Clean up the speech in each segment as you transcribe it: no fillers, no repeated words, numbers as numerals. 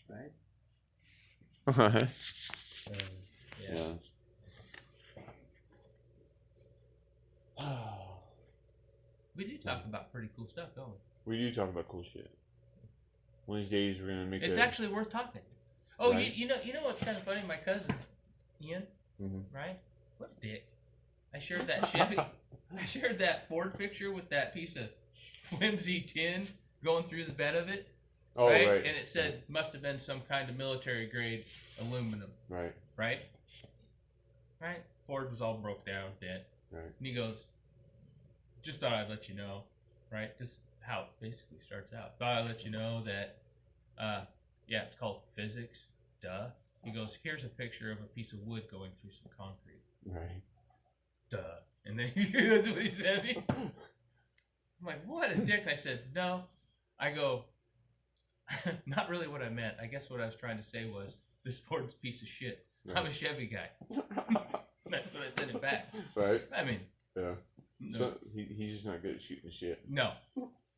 right? Yeah. We do talk about pretty cool stuff, don't we? We do talk about cool shit. One of these days we're gonna make It's a... actually worth talking. Oh, Right. you know what's kind of funny? My cousin, Ian, Mm-hmm. right? What a dick. I shared that Chevy. I shared that Ford picture with that piece of flimsy tin going through the bed of it. Oh, right. And it said must have been some kind of military grade aluminum. Right. Right? Right? Ford was all broke down, dead. Right. And he goes, just thought I'd let you know, right? This is how it basically starts out. Thought I'd let you know that, yeah, it's called physics. Duh. He goes, here's a picture of a piece of wood going through some concrete. Right. Duh. And then that's what he said. I'm like, what a dick. And I said, no. I go, not really what I meant. I guess what I was trying to say was, this Ford's a piece of shit. Right. I'm a Chevy guy. That's what I said it back. Right. I mean, Yeah. no. So he's just not good at shooting the shit. No.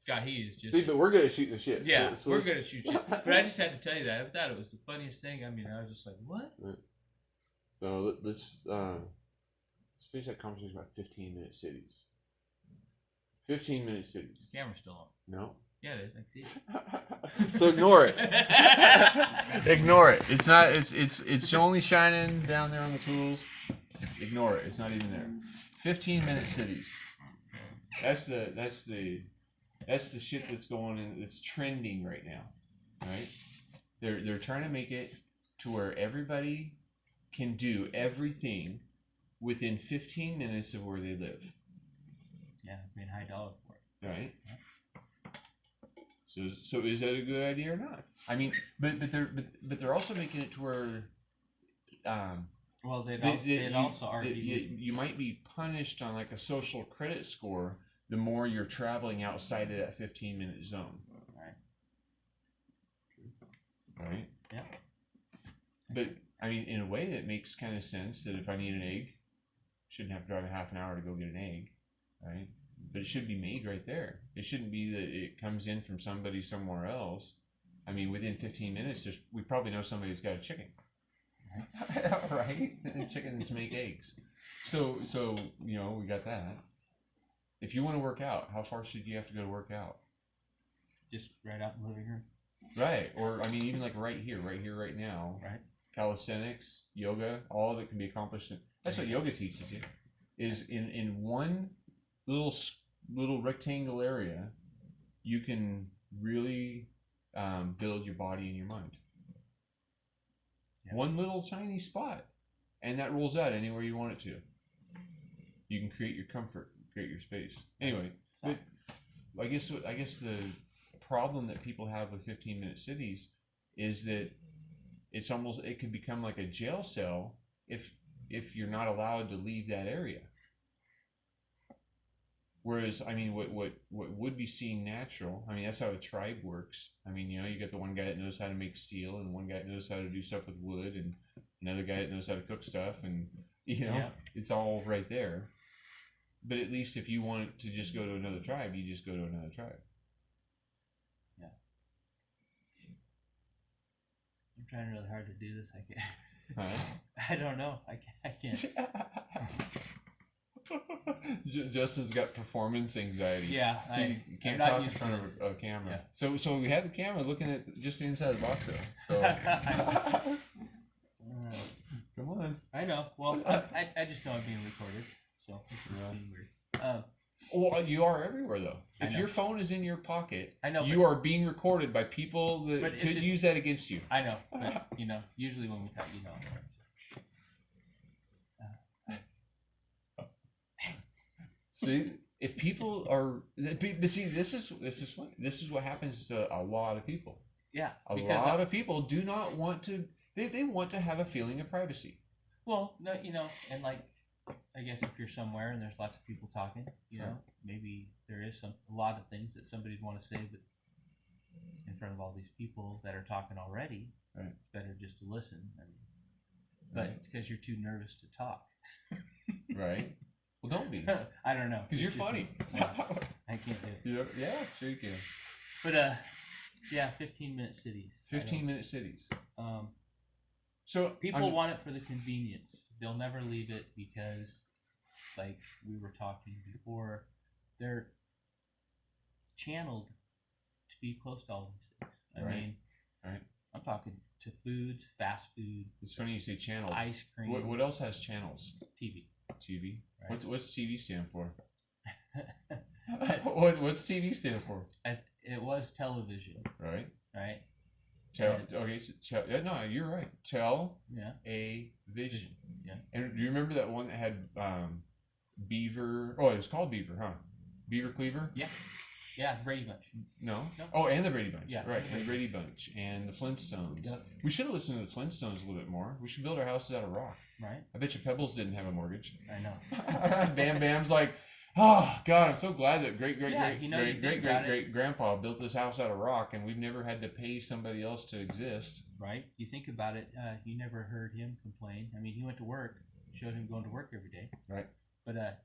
God, he is just... See, but we're good at shooting the shit. Yeah, so we're good at shooting shit. But I just had to tell you that. I thought it was the funniest thing. I mean, I was just like, what? Right. So let's finish that conversation about 15-minute cities. 15-minute cities. The camera's still on. No. Yeah, it is. I see it. So ignore it. Ignore it. It's not. It's only shining down there on the tools. Ignore it. It's not even there. 15-minute cities. That's the shit that's going in. That's trending right now, right? They're trying to make it to where everybody can do everything within 15 minutes of where they live. Yeah, paying high dollar for it. Right. So is that a good idea or not? I mean, but they're also making it to where, Well, they'd also argue you might be punished on like a social credit score the more you're traveling outside of that 15-minute zone. Right. Yeah. But I mean, in a way, that makes kind of sense. That if I need an egg, shouldn't have to drive a half an hour to go get an egg, right? But it should be made right there. It shouldn't be that it comes in from somebody somewhere else. I mean, within 15 minutes, we probably know somebody who's got a chicken, right? And chickens make eggs, so you know we got that. If you want to work out, how far should you have to go to work out? just right out in the living room. Right, or I mean, even like right here, right now. Right. Calisthenics, yoga, all of it can be accomplished. That's what yoga teaches you. Is in one little rectangle area, you can really build your body and your mind. Yeah. One little tiny spot, and that rolls out anywhere you want it to. You can create your comfort, create your space. Anyway, but I guess the problem that people have with 15-minute cities is that it could become like a jail cell if you're not allowed to leave that area. Whereas, I mean, what would be seen natural, I mean, that's how a tribe works. I mean, you know, you got the one guy that knows how to make steel, and one guy that knows how to do stuff with wood, and another guy that knows how to cook stuff, and, you know, It's all right there. But at least if you want to just go to another tribe, you just go to another tribe. Yeah. I'm trying really hard to do this. I can't. Huh? I don't know. I can't. Justin's got performance anxiety. Yeah, he can't talk in front of a camera. Yeah. So we have the camera looking at just the inside of the box, though. So come on. I know. Well, I just know I'm being recorded, so it's being weird. Well, you are everywhere, though. If your phone is in your pocket, I know you are being recorded by people that could use that against you. I know, but you know, usually when we talk, you know. See, if people are, but see, this is funny. This is what happens to a lot of people. Yeah, a lot of people do not want to. They want to have a feeling of privacy. Well, no, you know, and like, I guess if you're somewhere and there's lots of people talking, you know, maybe there is a lot of things that somebody'd want to say, but in front of all these people that are talking already, it's better just to listen. But because you're too nervous to talk. Right. Well, don't be. I don't know. Because you're funny. I can't do it. Yeah, sure you can. But Yeah, 15-minute cities. 15-minute cities. Um, So people want it for the convenience. They'll never leave it because, like we were talking before, they're channeled to be close to all these things. I Right. mean, Right. I'm talking to foods, fast food, It's funny you say channel. ice cream, What else has channels? TV. TV. Right. What's TV stand for? What's TV stand for? It was television, Right. right? Okay. No, you're right. Yeah. A vision. Yeah. And do you remember that one that had Beaver? Oh, it was called Beaver, huh? Beaver Cleaver? Yeah. Yeah, Brady Bunch. No. No. Oh, and the Brady Bunch. Yeah. Right. And the Brady Bunch and the Flintstones. Yep. We should have listened to the Flintstones a little bit more. We should build our houses out of rock. Right. I bet you Pebbles didn't have a mortgage. I know. Bam Bam's like, oh God, I'm so glad that great grandpa built this house out of rock, and we've never had to pay somebody else to exist. Right. You think about it. You never heard him complain. I mean, he went to work. Showed him going to work every day. Right. But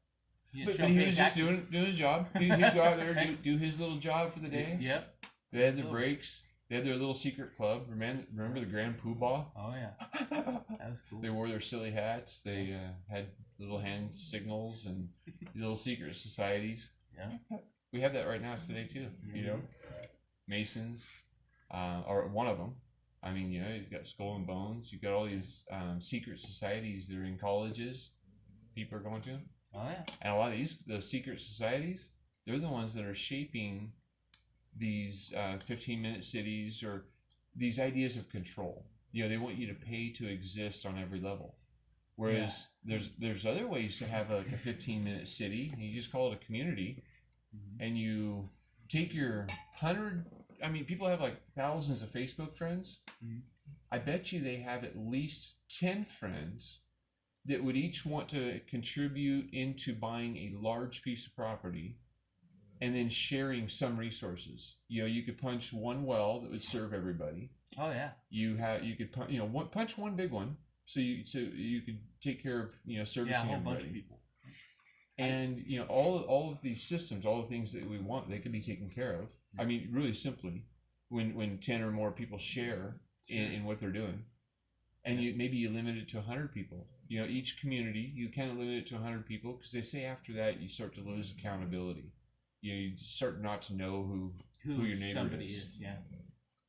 he was just doing his job. He'd go out there and do his little job for the day. Yep. They had their breaks. They had their little secret club. Remember the Grand Poobah? Oh yeah. That was cool. They wore their silly hats. They had little hand signals and little secret societies. Yeah. We have that right now today too. You know, Masons, or one of them. I mean, you know, you've got Skull and Bones. You've got all these secret societies that are in colleges. People are going to. Oh yeah. And a lot of the secret societies, they're the ones that are shaping these 15-minute cities or these ideas of control. You know, they want you to pay to exist on every level. Whereas there's other ways to have a 15-minute city. You just call it a community, and you take your 100. I mean, people have like thousands of Facebook friends. Mm-hmm. I bet you they have at least 10 friends that would each want to contribute into buying a large piece of property and then sharing some resources. You know, you could punch one well that would serve everybody. Oh yeah. You could punch one big one so you could take care of, you know, servicing a whole everybody. bunch of people. And you know, all of these systems, all the things that we want, they can be taken care of. I mean, really simply, when 10 or more people share in what they're doing, and you limit it to 100 people. You know, each community you kind of limit it to 100 people, because they say after that you start to lose accountability. You know, you start not to know who your neighbor is. Yeah.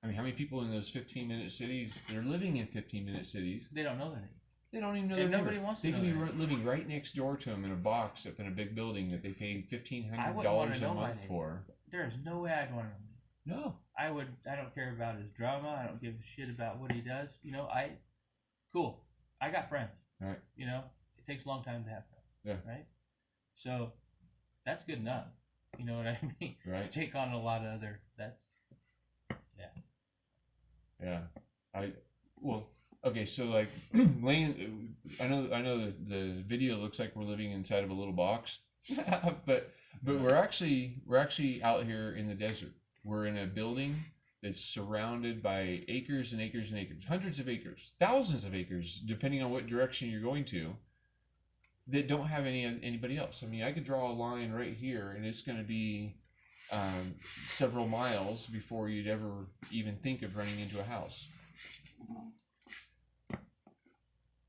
I mean, how many people in those 15-minute cities? They're living in 15-minute cities. They don't know that. They don't even know. And nobody wants to. They know can be that. living right next door to them in a box up in a big building that they paid $1,500 a month for. There is no way I'd want to know. No. I don't care about his drama. I don't give a shit about what he does. You know, cool. I got friends. Right. You know, it takes a long time to have friends. Yeah. Right. So that's good enough. You know what I mean? Right. To take on a lot of other. Yeah. Okay, so like Lane, I know the video looks like we're living inside of a little box, but we're actually out here in the desert. We're in a building that's surrounded by acres and acres and acres, hundreds of acres, thousands of acres, depending on what direction you're going to, that don't have anybody else. I mean, I could draw a line right here, and it's going to be several miles before you'd ever even think of running into a house.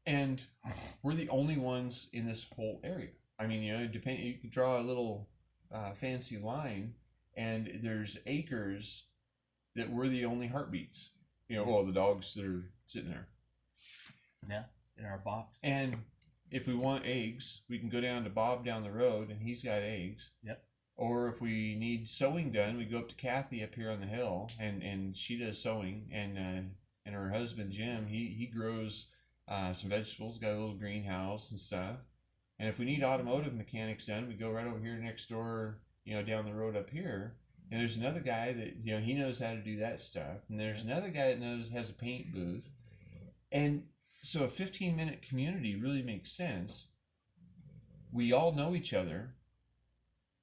And we're the only ones in this whole area. I mean, you know, you could draw a little fancy line, and there's acres that we're the only heartbeats. You know, all the dogs that are sitting there. Yeah, in our box. And if we want eggs, we can go down to Bob down the road, and he's got eggs. Yep. Or if we need sewing done, we go up to Kathy up here on the hill, and she does sewing, and her husband Jim, he grows some vegetables, got a little greenhouse and stuff. And if we need automotive mechanics done, we go right over here next door, you know, down the road up here. And there's another guy that, you know, he knows how to do that stuff. And there's another guy that has a paint booth. And so a 15-minute community really makes sense. We all know each other.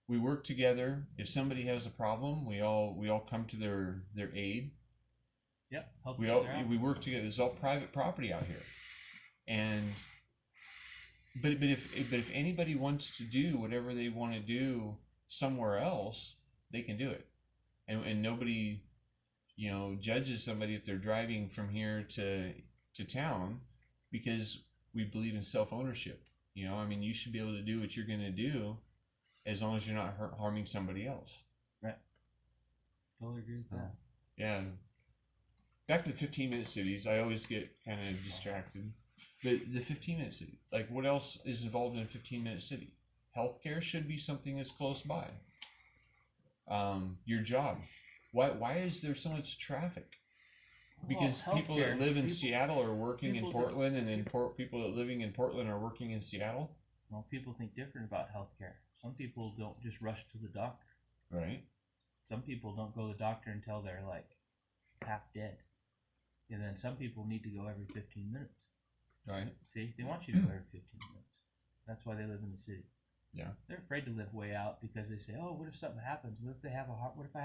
We work together. If somebody has a problem, we all come to their aid. Yep. Help We work together. There's all private property out here. And but if anybody wants to do whatever they want to do somewhere else, they can do it, and nobody judges somebody if they're driving from here to town, because we believe in self-ownership. I mean, you should be able to do what you're going to do as long as you're not harming somebody else. Right. Totally agree with that. Yeah. Back to the 15-minute cities, I always get kind of distracted. But the 15-minute city, like, what else is involved in a 15-minute city? Healthcare should be something that's close by. Your job. Why is there so much traffic? Because people that live in Seattle are working in Portland, and then people that living in Portland are working in Seattle. Well, people think different about healthcare. Some people don't just rush to the doctor. Right. Some people don't go to the doctor until they're like half dead. And then some people need to go every 15 minutes. Right. See, they want you to go every 15 minutes. That's why they live in the city. Yeah. They're afraid to live way out because they say, "Oh, what if something happens? What if I have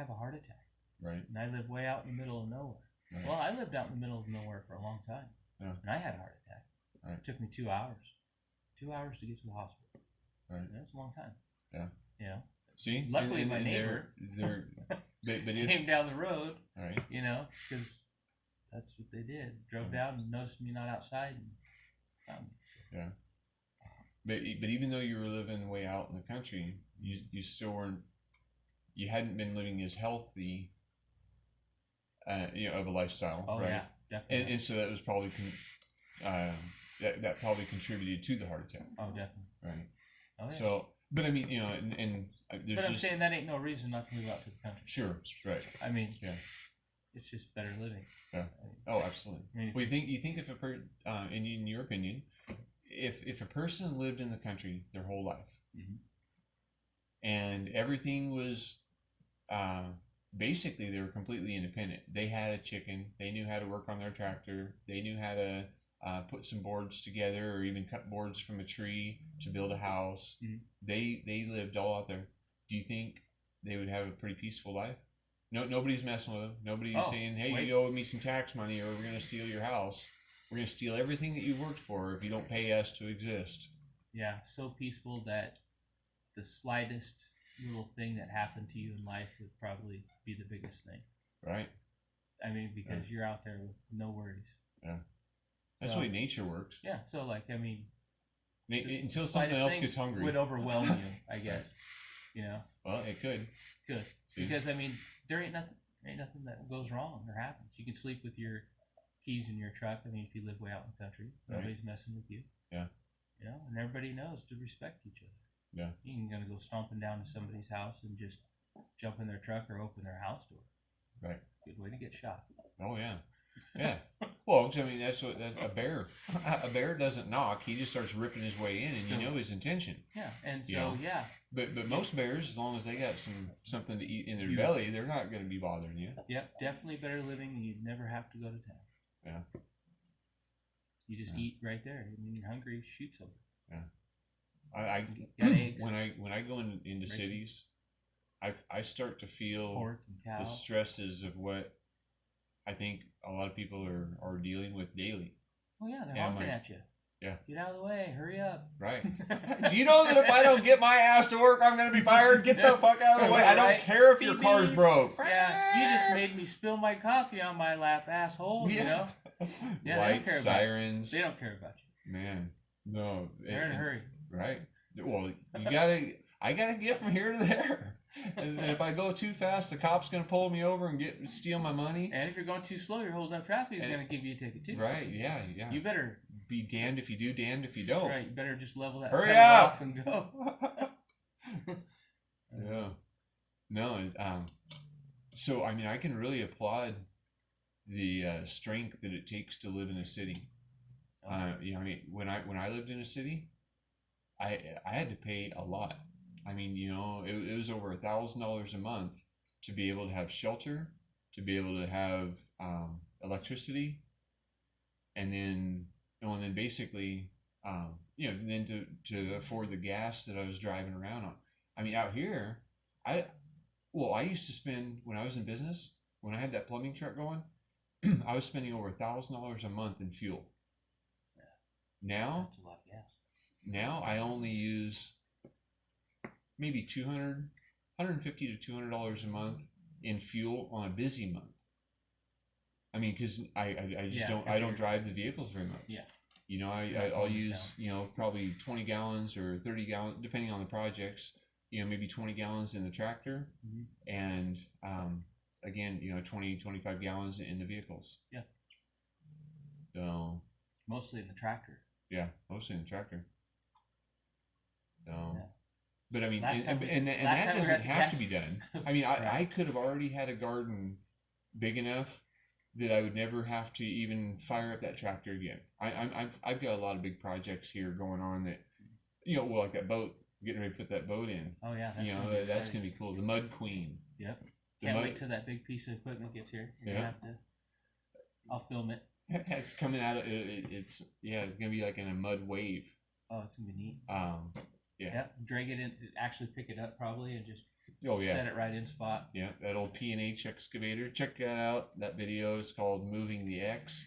a heart attack?" Right. And I live way out in the middle of nowhere. Right. Well, I lived out in the middle of nowhere for a long time. Yeah. And I had a heart attack. Right. It took me 2 hours. 2 hours to get to the hospital. Right. That's a long time. Yeah. See? Luckily, my neighbor but if, came down the road, right. Because that's what they did. Drove down and noticed me not outside and found me. Yeah. But even though you were living way out in the country, you still weren't. You hadn't been living as healthy, of a lifestyle, Oh right? yeah, definitely. And so that was probably that probably contributed to the heart attack. Oh, definitely. Right. Oh, yeah. So, but I mean, and there's But I'm just saying that ain't no reason not to move out to the country. sure, right? I mean, Yeah. it's just better living. Yeah. I mean, Oh, absolutely. I mean, Well, you think if in your opinion, if a person lived in the country their whole life, Mhm. and everything was, basically they were completely independent. They had a chicken. They knew how to work on their tractor. They knew how to put some boards together, or even cut boards from a tree to build a house. Mhm. They lived all out there. Do you think they would have a pretty peaceful life? No, nobody's messing with them. Nobody's Oh, saying, "Hey, wait. you owe me some tax money, or we're gonna steal your house. We're gonna steal everything that you've worked for if you don't pay us to exist." yeah, so peaceful that the slightest little thing that happened to you in life would probably be the biggest thing. Right. I mean, because you're out there with no worries. That's So- the way nature works. Yeah, so like, I mean, Until the something slightest else thing gets hungry. would overwhelm you, I guess. Well, it could. Good. See? Because I mean, there ain't nothing that goes wrong or happens. You can sleep with your keys in your truck. I mean, if you live way out in the country, Right. nobody's messing with you. Yeah. And everybody knows to respect each other. Yeah. You ain't gonna go stomping down to somebody's house and just jump in their truck or open their house door. Right. Good way to get shot. Oh yeah. Yeah. Well, I mean, that's what a bear doesn't knock. He just starts ripping his way in, and you know his intention. Yeah, and so Yeah. yeah, But most bears, as long as they got something to eat in their You- belly, they're not going to be bothering you. yep, definitely better living. And you'd never have to go to town. Yeah. You just Yeah. eat right there. I mean, you're hungry, shoot something. I Got eggs, when I go into Racing. cities, I start to feel pork and cow. the stresses of what I think a lot of people are dealing with daily. Oh yeah, they're Yeah, honking my- at you. yeah. Get out of the way. Hurry up. Right. Do you know that if I don't get my ass to work, I'm going to be fired? Get the fuck out of the way. I don't Right. care if your Beep, car's beep. broke. Yeah, you just made me spill my coffee on my lap, asshole. You know, Yeah, they don't Lights, care about- sirens. they don't care about you. Man, no. They're in a hurry. Right. Well, I gotta get from here to there. And if I go too fast, the cop's gonna pull me over and steal my money. And if you're going too slow, you're holding up traffic. He's And- gonna give you a ticket too. Right? Yeah. You better. Be damned if you do, damned if you don't. Right. You better just level that Hurry pedal up! off and go. Yeah. No. So I mean, I can really applaud the strength that it takes to live in a city. I mean, when I lived in a city, I had to pay a lot. I mean, it was over $1,000 a month to be able to have shelter, to be able to have electricity, and then basically, then to afford the gas that I was driving around on. I mean, out here, I used to spend, when I was in business, when I had that plumbing truck going, I was spending over $1,000 a month in fuel. Now That's a lot of gas. Now I only use maybe $150 to $200 a month in fuel on a busy month. I mean, because I just Yeah, don't if I don't you're- drive the vehicles very much. Yeah. You know, Not I'll going to use probably 20 gallons or 30 gallons depending on the projects. Maybe 20 gallons in the tractor, Mhm. and again 20 25 gallons in the vehicles. Yeah. So Mostly in the tractor. yeah, mostly in the tractor. So. Yeah. But I mean, Last time we- and last that time we were doesn't at the have gas- to be done. I mean, I Right. could have already had a garden big enough that I would never have to even fire up that tractor again. I've got a lot of big projects here going on that, well, like that boat, getting ready to put that boat in. Oh yeah, That's gonna be cool. The Mud Queen. Yep. The Can't mud, wait till that big piece of equipment gets here. You're Yeah. gonna have to. I'll film it. it's coming out of it's gonna be like in a mud wave. Oh, it's gonna be neat. Yeah. Yep. Drag it in. Actually, pick it up probably and just Oh yeah. set it right in spot. Yeah, that old P&H excavator. Check that out. That video is called "Moving the X."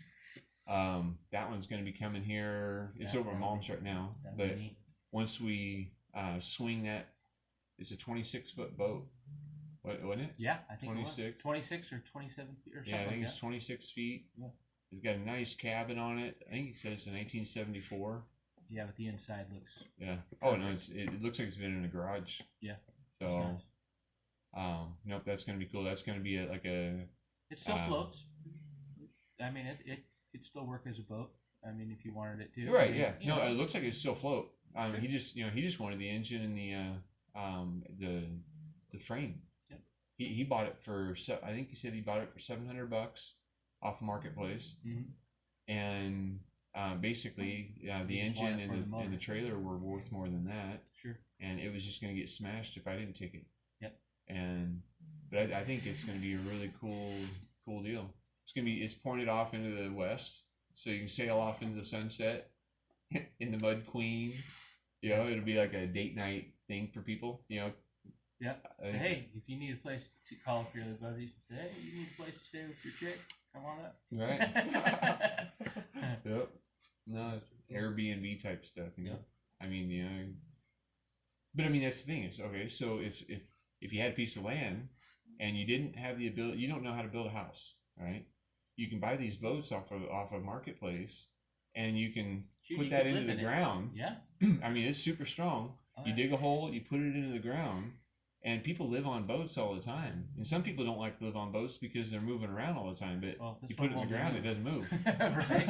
That one's going to be coming here. It's Yeah, over at Mom's right now, That'd but be neat. once we swing that, it's a 26-foot boat. Wasn't it? Yeah, I think 26. it was 26 or 27 feet or something. Yeah, I think like it's 26 feet. Yeah. It's got a nice cabin on it. I think it says 1974. that. Yeah, but the inside looks. Yeah. Oh no, it looks like it's been in a garage. Yeah. So, It's nice. nope, that's going to be cool. That's going to be like a. It still um, floats. I mean, it could still work as a boat. I mean, if you wanted it to. Right. I mean, Yeah. you No, know, it looks like it's still float. Sure. He just wanted the engine and the frame. Yep. He bought it for I think he said he bought it for $700 off Marketplace, Mhm. and basically the He just engine wanted it for the and motor. the trailer were worth more than that, Sure. and it was just going to get smashed if I didn't take it. Yep. But I think it's going to be a really cool deal. It's pointed off into the west, so you can sail off into the sunset in the Mud Queen. It'll be like a date night thing for people. Yeah. I Say, think- hey, if you need a place to call up your other buddies and say, hey, you need a place to stay with your chick, come on up. Right. Yep. No, Airbnb type stuff. Yep. I mean, but I mean that's the thing is okay. So if you had a piece of land and you didn't have the ability, you don't know how to build a house, right? You can buy these boats off of Marketplace, and you can Shoot, put you that could into live the in it. ground. Yeah. I mean, it's super strong. Oh, You yeah. dig a hole, you put it into the ground, and people live on boats all the time. And some people don't like to live on boats because they're moving around all the time. But Well, this you put it in one the won't ground, it move. doesn't move. Right.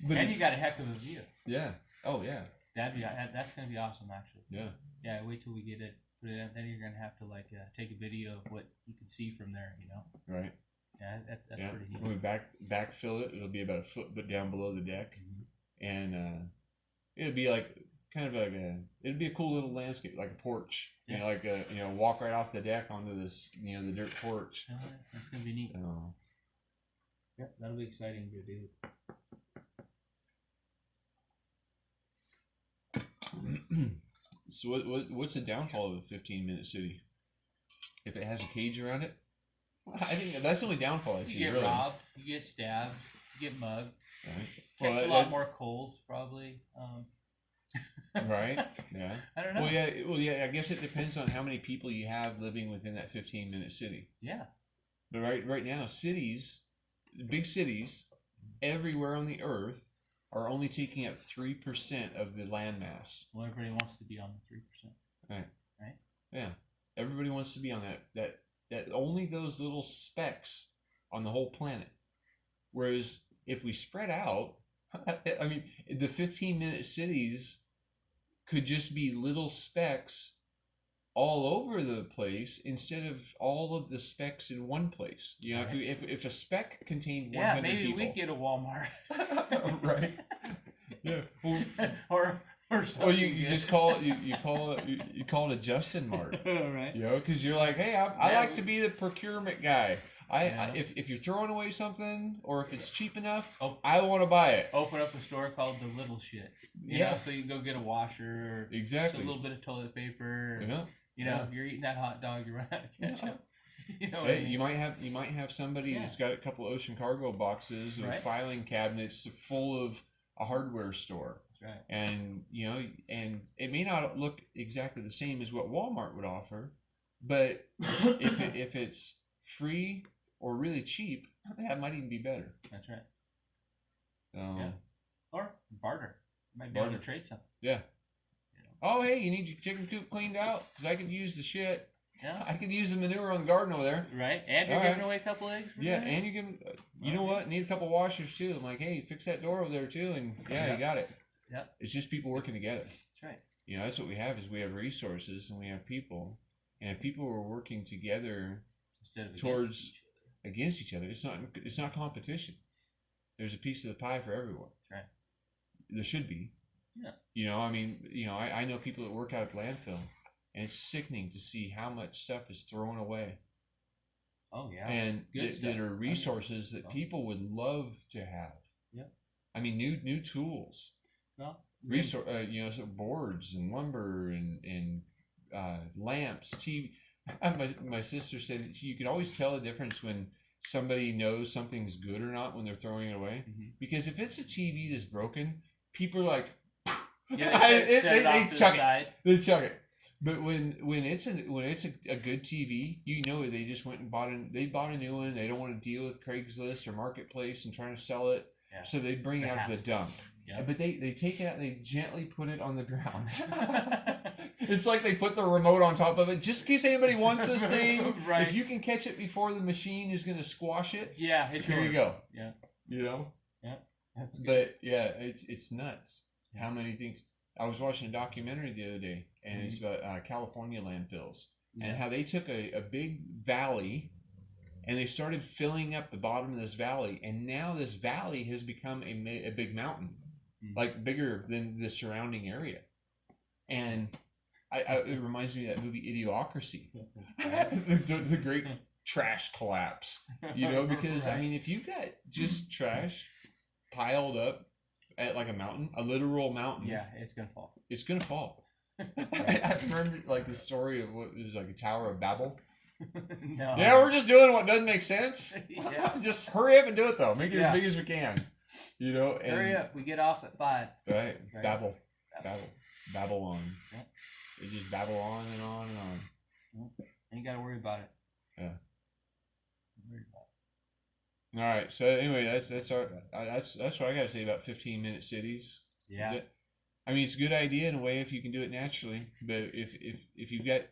But And you it's- got a heck of a view. Yeah. Oh yeah. That's gonna be awesome, actually. Yeah. Yeah. Wait till we get it. Put it in, then you're gonna have to take a video of what you can see from there. Right. Yeah. That's Yeah. pretty neat. When we backfill it, it'll be about a foot but down below the deck, Mhm. and it'll be like it'd be a cool little landscape, like a porch. Yeah. Like walk right off the deck onto this the dirt porch. Oh, yeah, that's gonna be neat. Yeah, that'll be exciting to do. So what's the downfall of a 15-minute city? If it has a cage around it, I think that's the only downfall I see. You get really. robbed, you get stabbed, you get mugged. Right. Catch Well, a lot more colds, probably. Right. Yeah. I don't know. Well, yeah. I guess it depends on how many people you have living within that 15-minute city. Yeah. But right now, big cities, everywhere on the earth, are only taking up 3% of the land mass. Well, everybody wants to be on the 3%. Yeah, everybody wants to be on that only those little specks on the whole planet. Whereas if we spread out, I mean, the 15-minute cities could just be little specks all over the place instead of all of the specks in one place. Right. If a speck contained 100 Yeah, maybe people, we'd get a Walmart. right? Yeah. Well, or or something. you just call it you call it a Justin Mart. Right. Because you're like, hey, I Yeah, like to be the procurement guy. Yeah. If you're throwing away something or if it's cheap enough, Oh. I want to buy it. Open up a store called The Little Shit. You Yeah. know, so you can go get a washer or Exactly. just a little bit of toilet paper. Yeah. Yeah. You're eating that hot dog, you run out of ketchup. You know what Hey, I mean? you might have somebody Yeah. that's got a couple ocean cargo boxes or Right. filing cabinets full of a hardware store. That's right. And and it may not look exactly the same as what Walmart would offer, but if it's free or really cheap, that might even be better. That's right. Yeah. Or barter. You might be able to Barter. trade something. Yeah. You know? Oh, hey, you need your chicken coop cleaned out? Because I could use the shit. Yeah. I could use the manure on the garden over there. Right. And you're All right. giving away a couple eggs. For Yeah, that? and you can, you know what? Need a couple washers too. I'm like, hey, fix that door over there too, and Yeah. you got it. Yep. It's just people working together. That's right. You know, that's what we have is we have resources and we have people, and if people were working together Instead of towards against against each each other, it's not competition. There's a piece of the pie for everyone. That's right. There should be. Yeah. You know, I mean, you know, I know people that work out at the landfill, and it's sickening to see how much stuff is thrown away. Oh yeah. And Good that stuff. are resources that Oh. people would love to have. Yeah. I mean, new tools, Well, you know, so boards and lumber and lamps, TV. My sister said that you can always tell the difference when somebody knows something's good or not when they're throwing it away. Mhm. Because if it's a TV that's broken, people are like, Yeah, they set it off to the chuck it. side. They chuck it. But when it's a good TV, you know they just went and bought a new one. They don't want to deal with Craigslist or Marketplace and trying to sell it, Yeah. so they bring it out to the dump. Yeah. But they take it out and they gently put it on the ground. It's like they put the remote on top of it just in case anybody wants this thing. Right. If you can catch it before the machine is going to squash it, Yeah. It's here yours. you go. Yeah. You know. That's good. But yeah, it's nuts how many things. I was watching a documentary the other day, and it's about California landfills and how they took a big valley and they started filling up the bottom of this valley, and now this valley has become a big mountain, like bigger than the surrounding area. And it reminds me of that movie Idiocracy, the great trash collapse, you know, because I Right. mean, if you've got just trash piled up at like a mountain, a literal mountain, Yeah, it's gonna fall. it's gonna fall. I remember like the story of what it was like a Tower of Babel. No. Yeah, we're just doing what doesn't make sense. Yeah. Just hurry up and do it though. Make it Yeah. as big as we can. You know, and Hurry up. We get off at 5. right, Right. babble, Babble. babble on. Yeah. They just babble on and on and on. And you gotta worry about it. Yeah. Worry about All right. So anyway, that's what I got to say about 15-minute cities. it. Yeah. I mean, it's a good idea in a way if you can do it naturally, but if you've got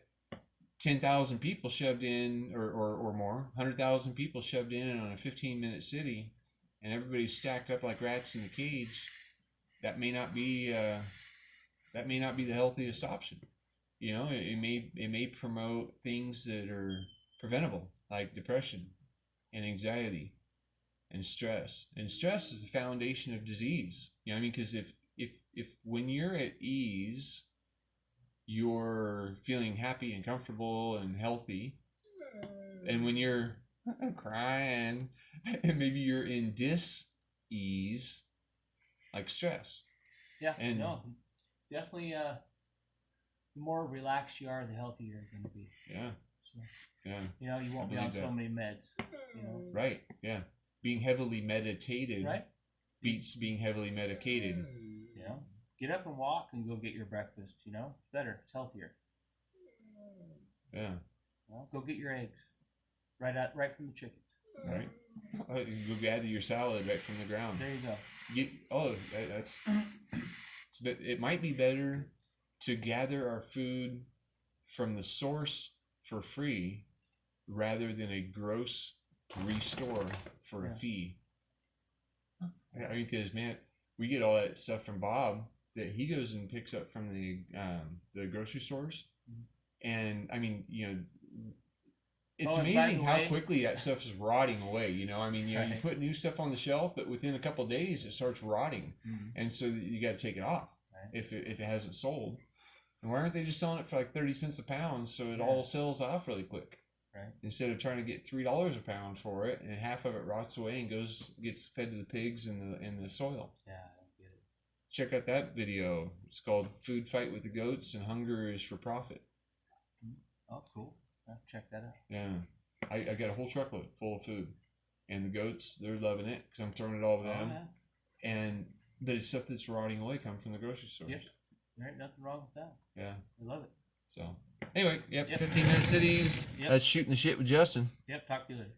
10,000 people shoved in or more, 100,000 people shoved in on a 15-minute city, and everybody's stacked up like rats in a cage, that may not be the healthiest option. You know, it may promote things that are preventable, like depression and anxiety and stress. And stress is the foundation of disease. You know what I mean? Because if when you're at ease, you're feeling happy and comfortable and healthy, and when you're crying, and maybe you're in dis-ease, like stress. Yeah. And- no. Definitely the more relaxed you are, the healthier you're gonna be. Yeah, So, yeah, you know, you won't be on believe so that. many meds. You know. right, yeah. Being heavily meditated Right? beats being heavily medicated. You know? Get up and walk and go get your breakfast, you know? It's better, it's healthier. Yeah, Well, go get your eggs. Right from the chickens. right. You go gather your salad right from the ground. There you go. But it might be better to gather our food from the source for free rather than a gross restore for a Yeah. fee. I mean, because man, we get all that stuff from Bob that he goes and picks up from the grocery stores, Mhm. and I mean, you know, it's Oh, and by amazing the how way- quickly that stuff is rotting away. You know, I mean, you Right. put new stuff on the shelf, but within a couple of days it starts rotting, Mhm. and so you got to take it off Right. if it hasn't sold. And why aren't they just selling it for like 30 cents a pound so it Yeah. all sells off really quick? Right. Instead of trying to get $3 a pound for it, and half of it rots away and gets fed to the pigs in the soil. Yeah, I don't get it. Check out that video. It's called "Food Fight with the Goats," and hunger is for profit. Oh, cool. Yeah, check that out. Yeah, I got a whole truckload full of food, and the goats, they're loving it because I'm throwing it all to them. Oh, But it's stuff that's rotting away coming from the grocery stores. Yep. There ain't nothing wrong with that. Yeah. I love it. So anyway, yep. Yep. 15-minute cities. Yep. That's shooting the shit with Justin. Yep, talk to you later.